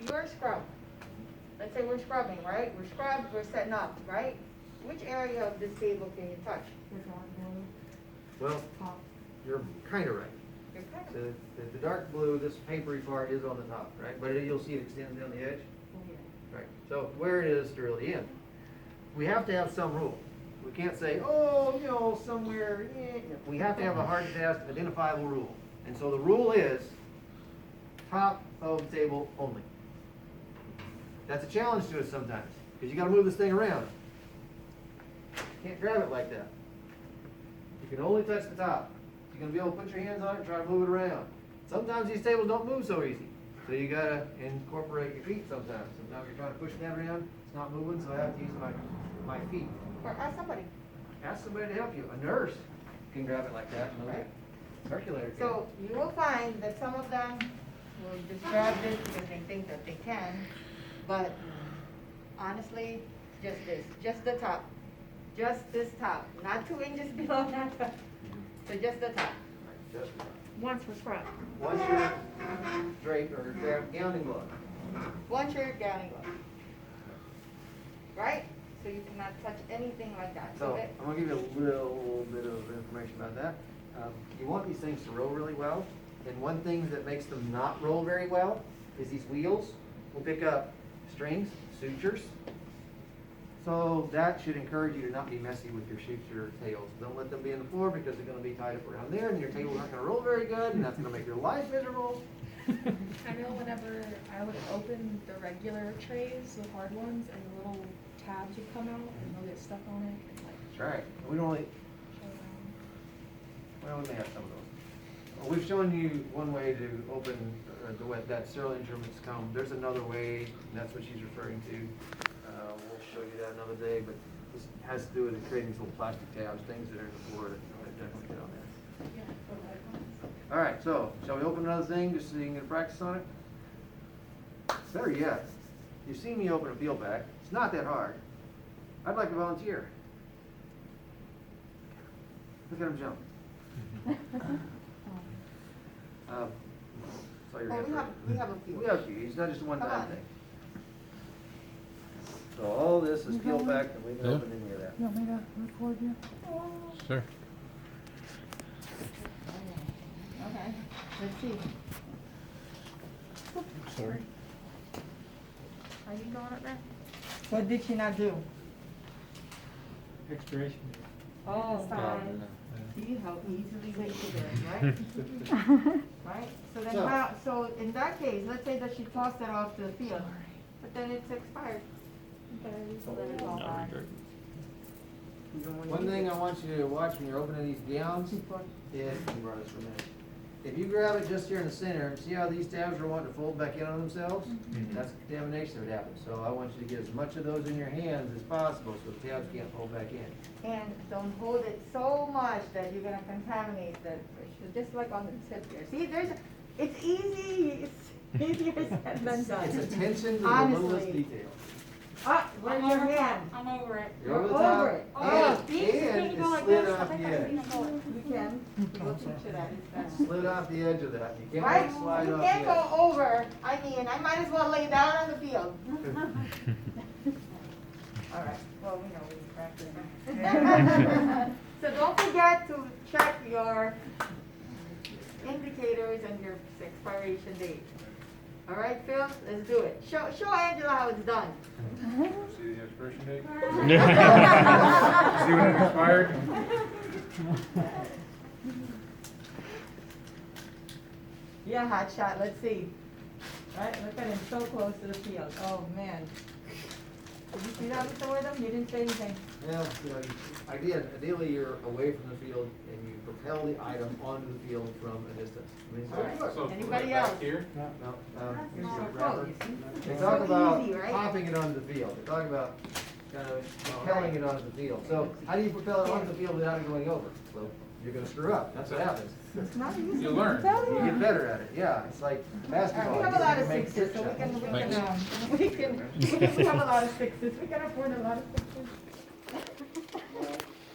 you're scrubbed. Let's say we're scrubbing, right? We're scrubbed, we're setting up, right? Which area of this table can you touch? Well, Top. you're kind of right. You're kind of. The dark blue, this papery part is on the top, right? But you'll see it extends down the edge. Right. So where it is to really end. We have to have some rule. We can't say, oh, you know, somewhere. We have to have a hard and fast, identifiable rule. And so the rule is top of the table only. That's a challenge to us sometimes because you got to move this thing around. You can't grab it like that. You can only touch the top. You're going to be able to put your hands on it and try to move it around. Sometimes these tables don't move so easy. So you got to incorporate your feet sometimes. Sometimes you're trying to push that around, it's not moving, so I have to use my feet. Or ask somebody. Ask somebody to help you. A nurse can grab it like that and move it. Circulator can. So you will find that some of them will just grab this because they think that they can, but honestly, just the top. Just this top, not 2 inches below that. So just the top. Right, just the top. Once we're scrubbed. Once you're draped or grab gowning glove. Once you're gowning glove. Right? So you cannot touch anything like that. So I'm going to give you a little bit of information about that. You want these things to roll really well. And one thing that makes them not roll very well is these wheels will pick up strings, sutures. So that should encourage you to not be messy with your suture tails. Don't let them be on the floor because they're going to be tied up around there and your tails aren't going to roll very good and that's going to make your life miserable. I know whenever I would open the regular trays, the hard ones, and the little tabs would come out and they'll get stuck on it and like That's right. We don't really, shut it down. well, we may have some of those. Well, we've shown you one way to open that sterile instruments comb. There's another way, and that's what she's referring to. We'll show you that another day, but this has to do with creating these little plastic tabs, things that are in the floor that definitely get on there. All right, so shall we open another thing just so you can get practice on it? Better yet, you've seen me open a peel pack. It's not that hard. I'd like to volunteer. Look at him jump. So you're Oh, we have a few. We have a few. It's not just a Come one-time on. thing. So all this is peel pack, and we can open any of that. You want me to record you? Sure. Okay, let's see. Sorry. Are you going up there? What did she not do? Expiration Oh, Fine. see how easily they did it, right? Right? So then So- how, so in that case, let's say that she tossed it off to the field, but then it's expired. So then it's all gone. You don't want to One use thing it. I want you to watch when you're opening these gowns is, you can borrow this for a minute. If you grab it just here in the center, and see how these tabs are wanting to fold back in on themselves? That's contamination that happens. So I want you to get as much of those in your hands as possible so the tabs can't fold back in. And don't hold it so much that you're gonna contaminate the, just like on the tip here. See, it's easy, it's easier said than done. It's attention to the Honestly. littlest detail. Ah, where's your hand? I'm over it. You're over the You're top, over it. Oh, and see? it's You go like slid this. off the edge. You can, we'll teach you that. It's better. Slid off the edge of that. You can't Right? let it slide You off can't the edge. go over, I mean, I might as well lay down on the field. All right, well, we know we practice. So don't forget to check your indicators and your expiration date. All right, Phil, let's do it. Show Angela how it's done. See the expiration date? Yeah. See when it expired? Yeah, hot shot, let's see. Right, look at him, so close to the field. Oh, man. Did you see that, Mr. Wortham? You didn't say anything. Well, you know, ideally you're away from the field and you propel the item onto the field from a distance. I mean, All right. So Anybody back else? here? No, You're here's so your close, wrapper. you see? They It's talk so about easy, right? popping it onto the field. They talk about kind of propelling it onto the field. So how do you propel it onto the field without it going over? Well, you're going to screw up. That's what happens. It's not easy. You learn. I'm telling You get better at it. Yeah, it's like basketball. We have a You lot of can make sixes, so trick we shots. can, we have a lot of sixes. We can afford a lot of sixes.